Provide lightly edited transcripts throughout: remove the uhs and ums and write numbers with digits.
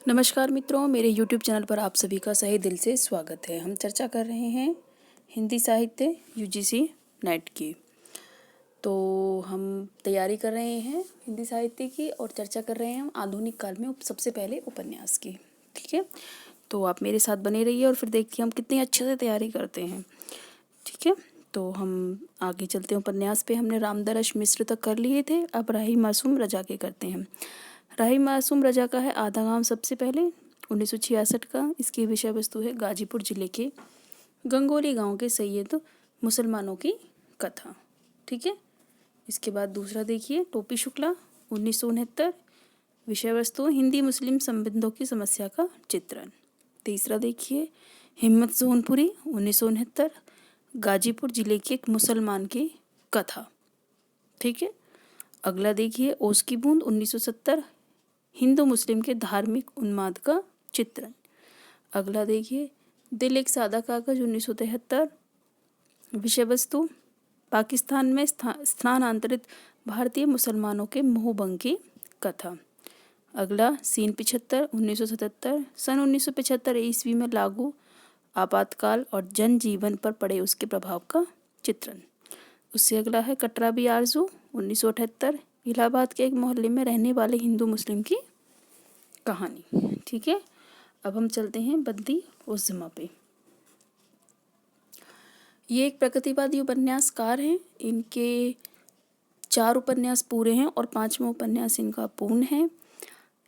नमस्कार मित्रों, मेरे YouTube चैनल पर आप सभी का सही दिल से स्वागत है। हम चर्चा कर रहे हैं हिंदी साहित्य यूजीसी नेट की। तो हम तैयारी कर रहे हैं हिंदी साहित्य की और चर्चा कर रहे हैं हम आधुनिक काल में सबसे पहले उपन्यास की। ठीक है, तो आप मेरे साथ बने रहिए और फिर देखिए हम कितनी अच्छे से तैयारी करते हैं। ठीक है, तो हम आगे चलते हैं उपन्यास पे। हमने रामदरश मिश्र तक कर लिए थे, अब राही मासूम रजा के करते हैं। राही मासूम रजा का है आधा गांव सबसे पहले, 1966 का। इसकी विषय वस्तु है गाजीपुर जिले के गंगोली गांव के सैयद मुसलमानों की कथा। ठीक है, इसके बाद दूसरा देखिए टोपी शुक्ला, 1969। विषय वस्तु हिंदी मुस्लिम संबंधों की समस्या का चित्रण। तीसरा देखिए हिम्मत सोनपुरी, 1969। गाजीपुर जिले के एक मुसलमान की कथा। ठीक है, अगला देखिए ओस की बूंद, 1970। हिंदू मुस्लिम के धार्मिक उन्माद का चित्रण। अगला देखिए दिल एक सादा कागज, 1973। विषय वस्तु पाकिस्तान में स्थानांतरित भारतीय मुसलमानों के मोहभंग की कथा। अगला सीन 75, 1977। सन 1975 ईस्वी में लागू आपातकाल और जनजीवन पर पड़े उसके प्रभाव का चित्रण। उससे अगला है कटरा भी आरजू, 1978। इलाहाबाद के एक मोहल्ले में रहने वाले हिंदू मुस्लिम की कहानी। ठीक है, अब हम चलते हैं बद्दी उज़्ज़मा पे। ये एक प्रगतिवादी उपन्यासकार हैं। इनके 4 उपन्यास पूरे हैं और 5वां उपन्यास इनका पूर्ण है।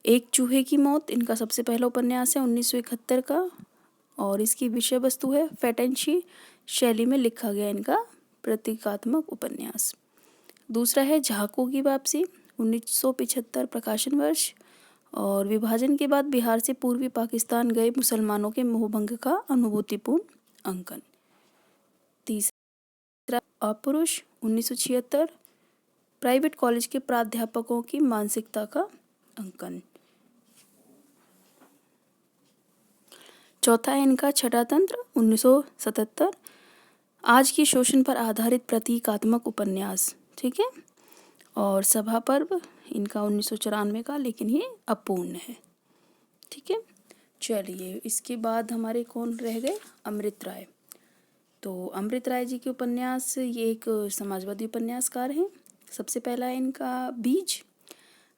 एक चूहे की मौत इनका सबसे पहला उपन्यास है, 1971 का, और इसकी विषय वस्तु है फैंटेसी शैली में लिखा गया इनका प्रतीकात्मक उपन्यास। दूसरा है झाको की वापसी, 1975 प्रकाशन वर्ष, और विभाजन के बाद बिहार से पूर्वी पाकिस्तान गए मुसलमानों के मोहभंग का अनुभूतिपूर्ण अंकन। तीसरा अपुरुष, 1976। प्राइवेट कॉलेज के प्राध्यापकों की मानसिकता का अंकन। चौथा है इनका छठा तंत्र, 1977। आज के शोषण पर आधारित प्रतीकात्मक उपन्यास। ठीक है, और सभा पर्व इनका 1994 का, लेकिन ये अपूर्ण है। ठीक है, चलिए इसके बाद हमारे कौन रह गए, अमृत राय। तो अमृत राय जी के उपन्यास, ये एक समाजवादी उपन्यासकार हैं। सबसे पहला है इनका बीज,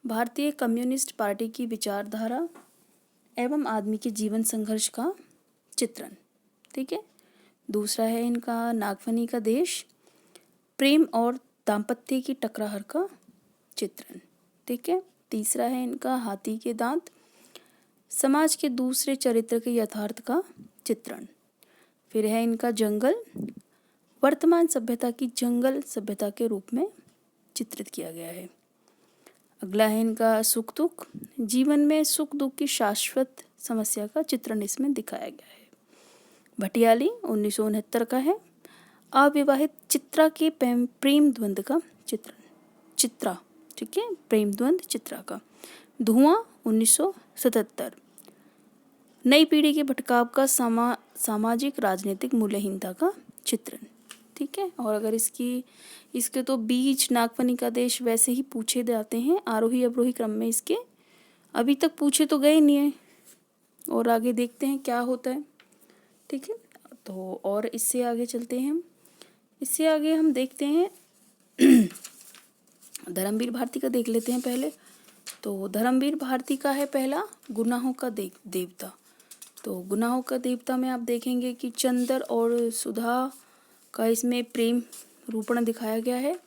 भारतीय कम्युनिस्ट पार्टी की विचारधारा एवं आदमी के जीवन संघर्ष का चित्रण। ठीक है, दूसरा है इनका नागफनी का देश, प्रेम और दाम्पत्य की टकरार का चित्रण। ठीक है, तीसरा है इनका हाथी के दांत, समाज के दूसरे चरित्र के यथार्थ का चित्रण। फिर है इनका जंगल, वर्तमान सभ्यता की जंगल सभ्यता के रूप में चित्रित किया गया है। अगला है इनका सुख दुख, जीवन में सुख दुख की शाश्वत समस्या का चित्रण इसमें दिखाया गया है। भटियाली, 1969 का है, अविवाहित चित्रा के प्रेम द्वंद्व का चित्रण। चित्रा, ठीक है, प्रेम द्वंद्व चित्रा का। धुआं, 1977। नई पीढ़ी के भटकाव का सामाजिक राजनीतिक मूल्यहीनता का चित्रण। ठीक है, और अगर इसके तो बीज, नागफनी का देश वैसे ही पूछे जाते हैं आरोही अवरोही क्रम में। इसके अभी तक पूछे तो गए नहीं है, और आगे देखते हैं क्या होता है। ठीक है, तो और इससे आगे चलते हैं हम। इससे आगे हम देखते हैं धर्मवीर भारती का देख लेते हैं पहले। तो धर्मवीर भारती का है पहला गुनाहों का देवता। तो गुनाहों का देवता में आप देखेंगे कि चंदर और सुधा का इसमें प्रेम रूपण दिखाया गया है,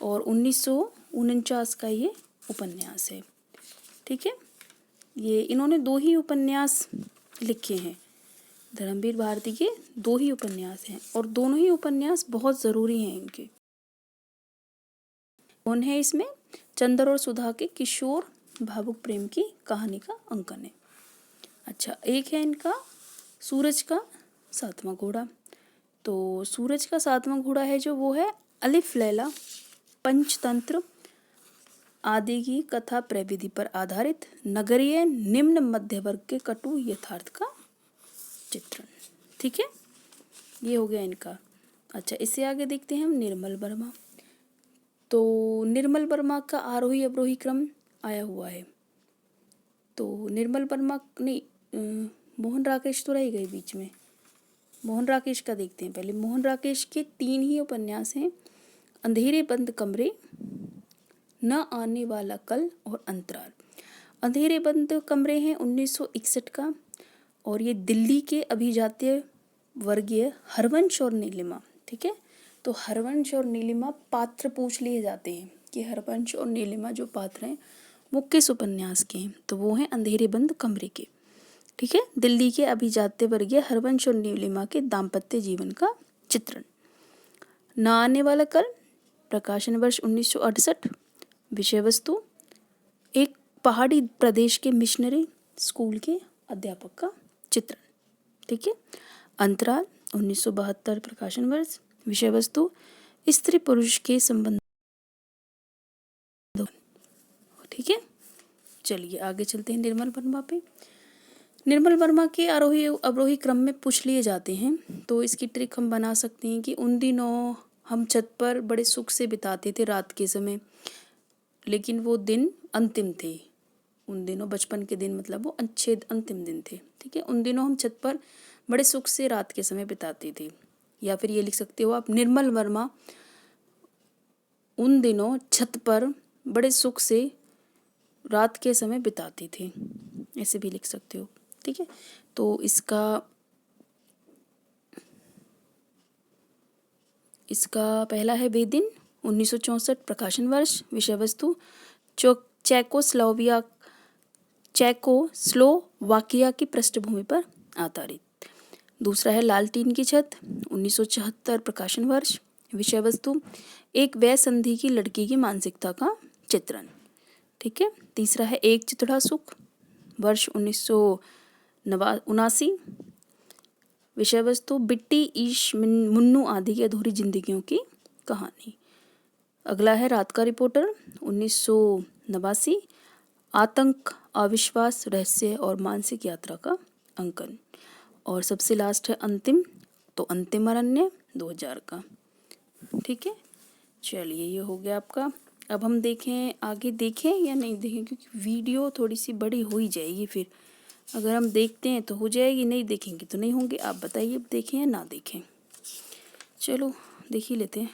और 1949 का ये उपन्यास है। ठीक है, ये इन्होंने 2 ही उपन्यास लिखे हैं। धर्मवीर भारती के 2 ही उपन्यास हैं, और दोनों ही उपन्यास बहुत ज़रूरी हैं इनके। कौन है इसमें, चंदर और सुधा के किशोर भावुक प्रेम की कहानी का अंकन है। अच्छा, एक है इनका सूरज का 7वां घोड़ा। तो सूरज का 7वां घोड़ा है जो, वो है अलिफ लैला पंचतंत्र आदि की कथा प्रविधि पर आधारित नगरीय निम्न मध्य वर्ग के कटु यथार्थ का चित्रण। ठीक है, ये हो गया इनका। अच्छा, इससे आगे देखते हैं हम निर्मल वर्मा। तो निर्मल वर्मा का आरोही अवरोही क्रम आया हुआ है। तो निर्मल वर्मा नहीं, मोहन राकेश तो रह गए बीच में। मोहन राकेश का देखते हैं पहले। मोहन राकेश के 3 ही उपन्यास हैं, अंधेरे बंद कमरे, न आने वाला कल और अंतराल। अंधेरे बंद कमरे हैं 1961 का, और ये दिल्ली के अभिजात्य वर्गीय हरवंश और नीलिमा। ठीक है, तो हरवंश और नीलिमा पात्र पूछ लिए जाते हैं कि हरवंश और नीलिमा जो पात्र हैं वो किस उपन्यास के हैं, तो वो हैं अंधेरे बंद कमरे के। ठीक है, दिल्ली के अभिजात्य वर्गीय हरवंश और नीलिमा के दाम्पत्य जीवन का चित्रण। न आने वाला कल, प्रकाशन वर्ष 1968। विषय वस्तु एक पहाड़ी प्रदेश के मिशनरी स्कूल के अध्यापक का चित्रण। ठीक है, अंतराल 1972 प्रकाशन वर्ष। विषय वस्तु स्त्री पुरुष के संबंध। ठीक है, चलिए आगे चलते हैं निर्मल वर्मा पे। निर्मल वर्मा के आरोही अवरोही क्रम में पूछ लिए जाते हैं, तो इसकी ट्रिक हम बना सकते हैं कि उन दिनों हम छत पर बड़े सुख से बिताते थे रात के समय, लेकिन वो दिन अंतिम थे। उन दिनों बचपन के दिन मतलब वो अच्छे अंतिम दिन थे। ठीक है, उन दिनों हम छत पर बड़े सुख से रात के समय बिताते थे। या फिर ये लिख सकते हो आप, निर्मल वर्मा उन दिनों छत पर बड़े सुख से रात के समय बिताते थे, ऐसे भी लिख सकते हो। ठीक है, तो इसका पहला है वे दिन 1964 प्रकाशन वर्ष। विषय वस्तु चेकोस्लोवाकिया की पृष्ठभूमि पर आधारित। दूसरा है लालटीन की छत 1974 प्रकाशन वर्ष। विषय वस्तु एक वय संधि की लड़की की मानसिकता का चित्रण। ठीक है, तीसरा है एक चितड़ा सुख वर्ष 1979। विषय वस्तु बिट्टी ईश मुन्नू आदि की अधूरी जिंदगियों की कहानी। अगला है रात का रिपोर्टर 1989, आतंक, अविश्वास, रहस्य और मानसिक यात्रा का अंकन। और सबसे लास्ट है अंतिम, तो अंतिम अरण्य 2000 का। ठीक है, चलिए ये हो गया आपका। अब हम देखें आगे, देखें या नहीं देखें, क्योंकि वीडियो थोड़ी सी बड़ी हो ही जाएगी। फिर अगर हम देखते हैं तो हो जाएगी, नहीं देखेंगे तो नहीं होंगे। आप बताइए देखें या ना देखें। चलो देख ही लेते हैं।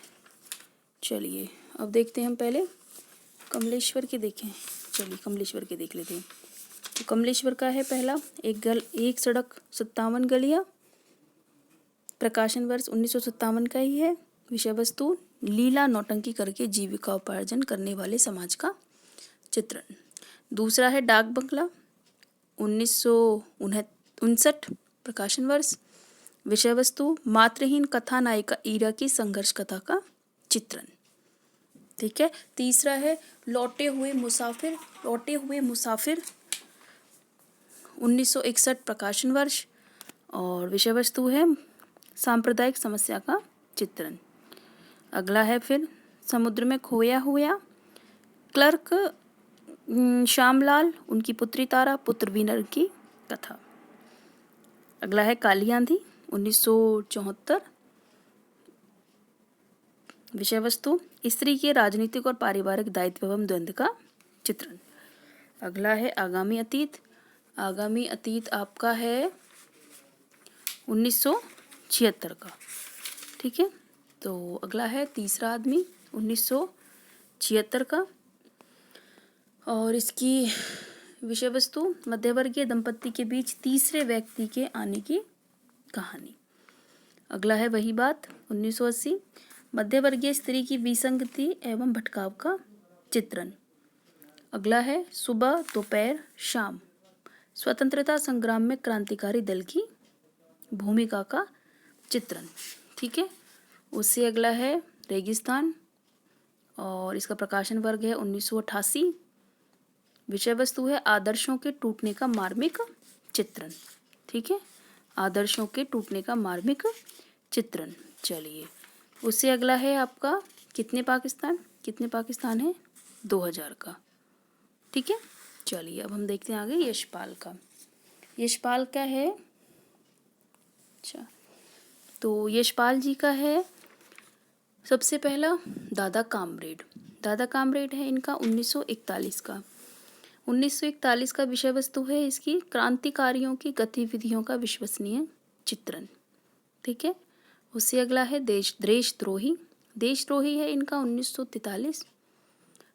चलिए अब देखते हैं हम पहले कमलेश्वर के देखें। चलिए कमलेश्वर के देख लेते हैं। तो कमलेश्वर का है पहला एक सड़क 57 गलियाँ, प्रकाशन वर्ष 1957 का ही है। विषय वस्तु लीला नौटंकी करके जीविका उपार्जन करने वाले समाज का चित्रण। दूसरा है डाक बंगला 1959 प्रकाशन वर्ष। विषय वस्तु मातृहीन कथा नायिका ईरा की संघर्ष कथा का चित्रण। ठीक है, तीसरा है लौटे हुए मुसाफिर 1961 प्रकाशन वर्ष, और विषय वस्तु है सांप्रदायिक समस्या का चित्रण। अगला है फिर समुद्र में खोया हुआ, क्लर्क श्यामलाल, उनकी पुत्री तारा, पुत्र विनर की कथा। अगला है काली आंधी 1974। विषय वस्तु स्त्री के राजनीतिक और पारिवारिक दायित्व एवं द्वंद्व का चित्रण। अगला है आगामी अतीत आपका है 1976 का। ठीक है, तो अगला है तीसरा आदमी 1976 का, और इसकी विषय वस्तु मध्यवर्गीय दंपत्ति के बीच तीसरे व्यक्ति के आने की कहानी। अगला है वही बात 1980, मध्यवर्गीय स्त्री की विसंगति एवं भटकाव का चित्रण। अगला है सुबह दोपहर शाम, स्वतंत्रता संग्राम में क्रांतिकारी दल की भूमिका का चित्रण। ठीक है, उससे अगला है रेगिस्तान, और इसका प्रकाशन वर्ग है 1988। विषय वस्तु है आदर्शों के टूटने का मार्मिक चित्रण। ठीक है, आदर्शों के टूटने का मार्मिक चित्रण। चलिए उससे अगला है आपका कितने पाकिस्तान है 2000 का। ठीक है, चलिए अब हम देखते हैं आगे यशपाल का। यशपाल का है, अच्छा तो यशपाल जी का है सबसे पहला दादा कामरेड है इनका 1941 का। 1941 का विषय वस्तु है इसकी क्रांतिकारियों की गतिविधियों का विश्वसनीय चित्रण। ठीक है। उससे अगला है देशद्रोही। देशद्रोही है इनका 1943।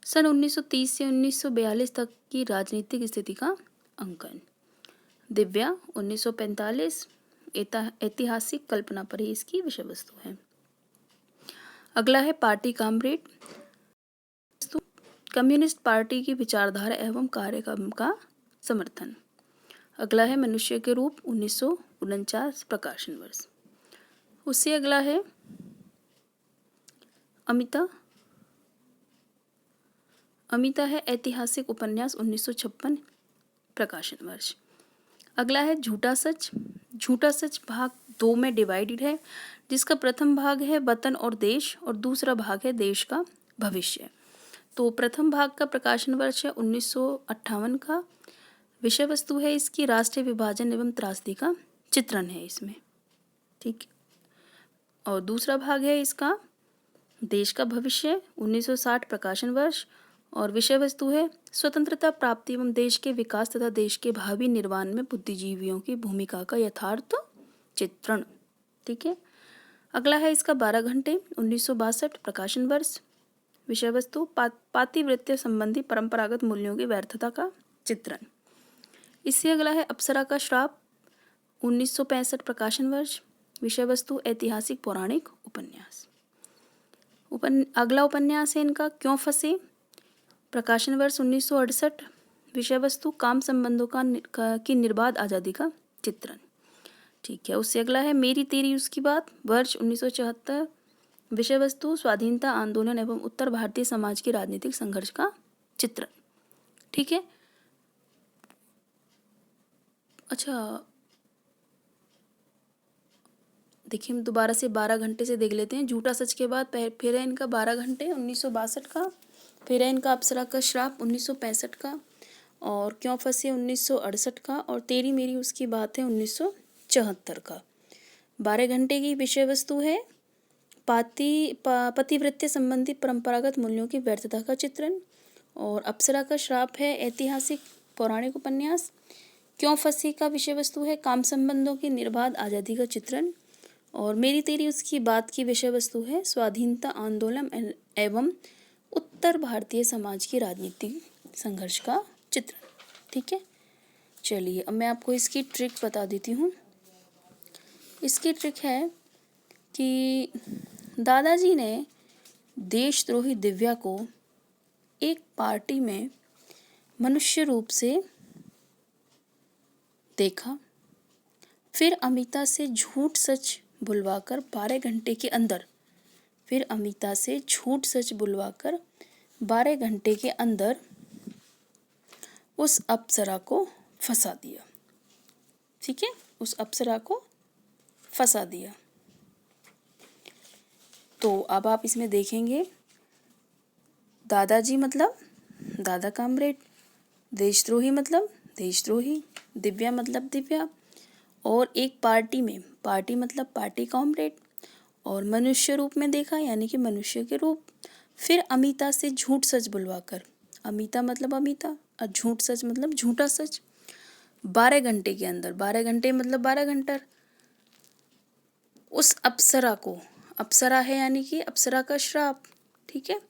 सन 1930 से 1942 तक की राजनीतिक स्थिति का अंकन। दिव्या 1945 ऐतिहासिक कल्पना पर ही इसकी विषय वस्तु है। अगला है पार्टी कामरेड। कम्युनिस्ट पार्टी की विचारधारा एवं कार्यक्रम का समर्थन। अगला है मनुष्य के रूप 1949 प्रकाशन वर्ष। उससे अगला है अमिता। अमिता है ऐतिहासिक उपन्यास 1956 प्रकाशन वर्ष। अगला है झूठा सच। झूठा सच भाग 2 में डिवाइडेड है, जिसका प्रथम भाग है वतन और देश और दूसरा भाग है देश का भविष्य। तो प्रथम भाग का प्रकाशन वर्ष है 1958 का। विषय वस्तु है इसकी राष्ट्रीय विभाजन एवं त्रासदी का चित्रण है इसमें। ठीक। और दूसरा भाग है इसका देश का भविष्य 1960 प्रकाशन वर्ष और विषय वस्तु है स्वतंत्रता प्राप्ति एवं देश के विकास तथा देश के भावी निर्माण में बुद्धिजीवियों की भूमिका का यथार्थ चित्रण। ठीक है। अगला है इसका 12 घंटे 1962 प्रकाशन वर्ष। विषय वस्तु पातिव्रत्य संबंधी परंपरागत मूल्यों की व्यर्थता का चित्रण। इससे अगला है अप्सरा का श्राप 1965 प्रकाशन वर्ष। विषय वस्तु ऐतिहासिक पौराणिक उपन्यास। अगला उपन्यास है इनका क्यों फंसे प्रकाशन वर्ष 1968। विषय वस्तु काम संबंधों की निर्बाध आज़ादी का चित्रण। ठीक है। उससे अगला है मेरी तेरी उसकी बात वर्ष 1974। विषय वस्तु स्वाधीनता आंदोलन एवं उत्तर भारतीय समाज के राजनीतिक संघर्ष का चित्रण। ठीक है। अच्छा, देखिए हम दोबारा से 12 घंटे से देख लेते हैं। झूठा सच के बाद फिर है इनका 12 घंटे 1962 का, फिर है इनका अप्सरा का श्राप 1965 का और क्यों फंसे 1968 का और तेरी मेरी उसकी बात है 1974 का। 12 घंटे की विषय वस्तु है पतिव्रत्य संबंधी परंपरागत मूल्यों की व्यर्थता का चित्रण और अप्सरा का श्राप है ऐतिहासिक पौराणिक उपन्यास। क्यों फंसी का विषय वस्तु है काम संबंधों की निर्बाध आज़ादी का चित्रण और मेरी तेरी उसकी बात की विषय वस्तु है स्वाधीनता आंदोलन एवं उत्तर भारतीय समाज की राजनीतिक संघर्ष का चित्रण। ठीक है। चलिए अब मैं आपको इसकी ट्रिक बता देती हूँ। इसकी ट्रिक है कि दादाजी ने देशद्रोही दिव्या को एक पार्टी में मनुष्य रूप से देखा, फिर अमिता से झूठ सच बुलवाकर 12 घंटे के अंदर उस अप्सरा को फंसा दिया। ठीक है। उस अप्सरा को फंसा दिया। तो अब आप इसमें देखेंगे दादाजी मतलब दादा कामरेड, देशद्रोही मतलब देशद्रोही, दिव्या मतलब दिव्या और एक पार्टी में पार्टी मतलब पार्टी कामरेड और मनुष्य रूप में देखा यानी कि मनुष्य के रूप। फिर अमिता से झूठ सच बुलवाकर, अमिता मतलब अमिता और झूठ सच मतलब झूठा सच 12 घंटे के अंदर, 12 घंटे मतलब 12 घंटा उस अप्सरा को, अप्सरा है यानी कि अप्सरा का श्राप। ठीक है।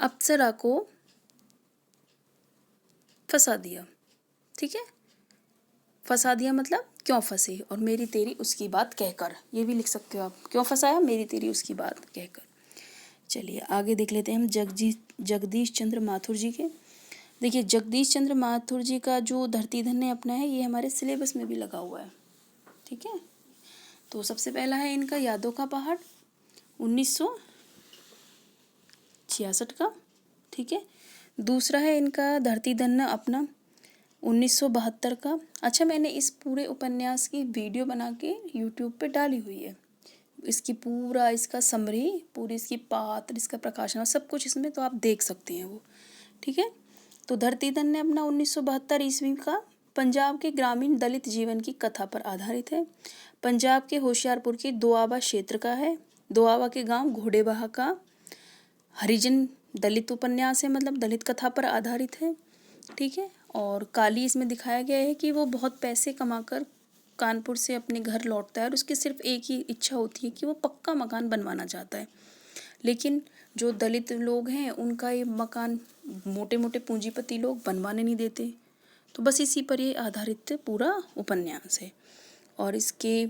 अप्सरा को फंसा दिया। ठीक है। फंसा दिया मतलब क्यों फंसे और मेरी तेरी उसकी बात कहकर, ये भी लिख सकते हो आप, क्यों फंसाया मेरी तेरी उसकी बात कहकर। चलिए आगे देख लेते हैं हम जगदीश चंद्र माथुर जी के। देखिए जगदीश चंद्र माथुर जी का जो धरती धन्य अपना है ये हमारे सिलेबस में भी लगा हुआ है। ठीक है। तो सबसे पहला है इनका यादों का पहाड़ 1966 का। ठीक है। दूसरा है इनका धरती धन्य अपना 1972 का। अच्छा, मैंने इस पूरे उपन्यास की वीडियो बना के यूट्यूब पे डाली हुई है। इसकी पूरा इसका समरी, पूरी इसकी पात्र, इसका प्रकाशन सब कुछ इसमें, तो आप देख सकते हैं वो। ठीक है। तो धरती धन्य अपना 1972 ईस्वी का पंजाब के ग्रामीण दलित जीवन की कथा पर आधारित है। पंजाब के होशियारपुर के दोआबा क्षेत्र का है। दोआबा के गांव घोड़ेबहा का हरिजन दलित उपन्यास है, मतलब दलित कथा पर आधारित है। ठीक है। और काली इसमें दिखाया गया है कि वो बहुत पैसे कमाकर कानपुर से अपने घर लौटता है और उसकी सिर्फ एक ही इच्छा होती है कि वो पक्का मकान बनवाना चाहता है। लेकिन जो दलित लोग हैं उनका ये मकान मोटे मोटे पूंजीपति लोग बनवाने नहीं देते। तो बस इसी पर ये आधारित पूरा उपन्यास है। और इसके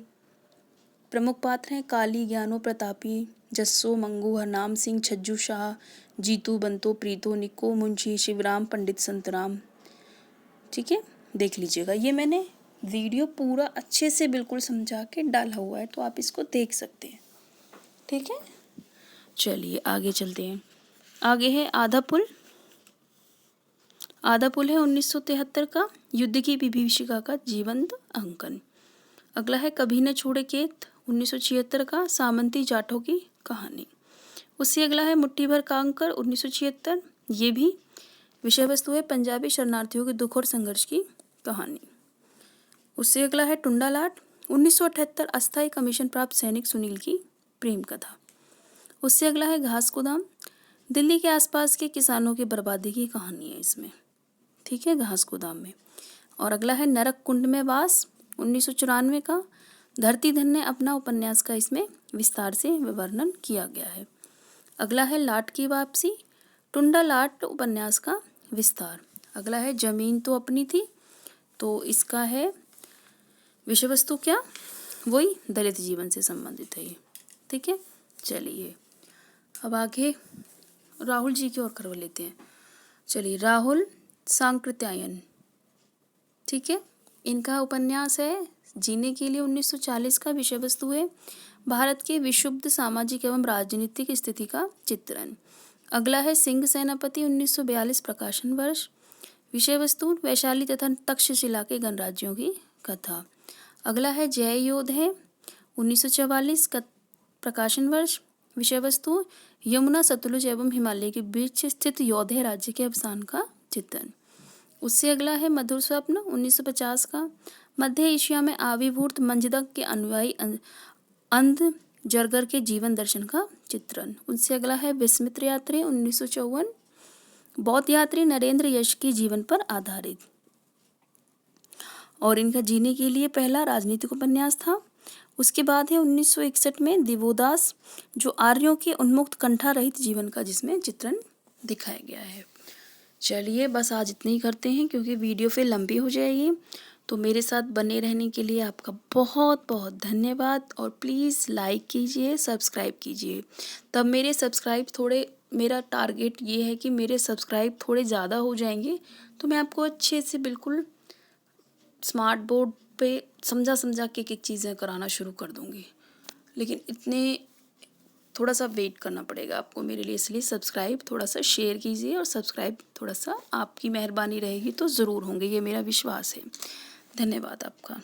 प्रमुख पात्र हैं काली, ज्ञानो, प्रतापी, जस्सो, मंगू, हरनाम सिंह, छज्जू शाह, जीतू, बंतो, प्रीतो, निको, मुंशी, शिवराम, पंडित संतराम। ठीक है, देख लीजिएगा। ये मैंने वीडियो पूरा अच्छे से बिल्कुल समझा के डाला हुआ है, तो आप इसको देख सकते हैं। ठीक है, चलिए आगे चलते हैं। आगे है आधा पुल। आधा पुल है 1973 का युद्ध की विभीषिका का जीवंत अंकन। अगला है कभी न छोड़े खेत 1976 का सामंती जाटों की कहानी। उससे अगला है मुट्ठी भर कंकर 1976। ये भी विषय वस्तु है पंजाबी शरणार्थियों के दुख और संघर्ष की कहानी। उससे अगला है टुंडा लाट 1978 अस्थायी कमीशन प्राप्त सैनिक सुनील की प्रेम कथा। उससे अगला है घास गोदाम, दिल्ली के आसपास के किसानों की बर्बादी की कहानी है इसमें। ठीक है, घास गोदाम में। और अगला है नरक कुंड में वास 1994 का। धरती धन ने अपना उपन्यास का इसमें विस्तार से विवरण किया गया है। अगला है लाट की वापसी, टुंडा लाट उपन्यास का विस्तार। अगला है जमीन तो अपनी थी, तो इसका है विषय वस्तु क्या, वही दलित जीवन से संबंधित है ये। ठीक है, चलिए अब आगे राहुल जी की ओर करवा लेते हैं। चलिए, राहुल सांकृत्यायन। ठीक है, इनका उपन्यास है जीने के लिए 1940 का। विषय वस्तु है भारत के विक्षुब्ध सामाजिक एवं राजनीतिक स्थिति का चित्रण। अगला है सिंह सेनापति 1942 प्रकाशन वर्ष। विषय वस्तु वैशाली तथा तक्षशिला के गणराज्यों की कथा। अगला है जय योद्ध है 1944 का प्रकाशन वर्ष। विषय वस्तु यमुना, सतलुज एवं हिमालय के बीच स्थित योद्धे राज्य के अवसान का चित्रण। उससे अगला है मधुर स्वप्न 1950 का। मध्य एशिया में आविर्भूत मंजदक के अनुयायी अंध जरगर के जीवन दर्शन का चित्रण। उनसे अगला है विस्मित यात्री 1954 बौद्ध यात्री नरेंद्र यश के जीवन पर आधारित। और इनका जीने के लिए पहला राजनीतिक उपन्यास था। उसके बाद है 1961 में दिवोदास, जो आर्यों के उन्मुक्त कंठा रहित जीवन का जिसमें चित्रण दिखाया गया है। चलिए बस आज इतना ही करते हैं, क्योंकि वीडियो फिर लंबी हो जाएगी। तो मेरे साथ बने रहने के लिए आपका बहुत बहुत धन्यवाद। और प्लीज़ लाइक कीजिए, सब्सक्राइब कीजिए। तब मेरे सब्सक्राइब थोड़े, मेरा टारगेट ये है कि मेरे सब्सक्राइब थोड़े ज़्यादा हो जाएंगे तो मैं आपको अच्छे से बिल्कुल स्मार्ट बोर्ड पे समझा के एक चीज़ें कराना शुरू कर दूँगी। लेकिन इतने थोड़ा सा वेट करना पड़ेगा आपको मेरे लिए, इसलिए सब्सक्राइब थोड़ा सा शेयर कीजिए। और सब्सक्राइब थोड़ा सा आपकी मेहरबानी रहेगी तो ज़रूर होंगे, ये मेरा विश्वास है। धन्यवाद आपका।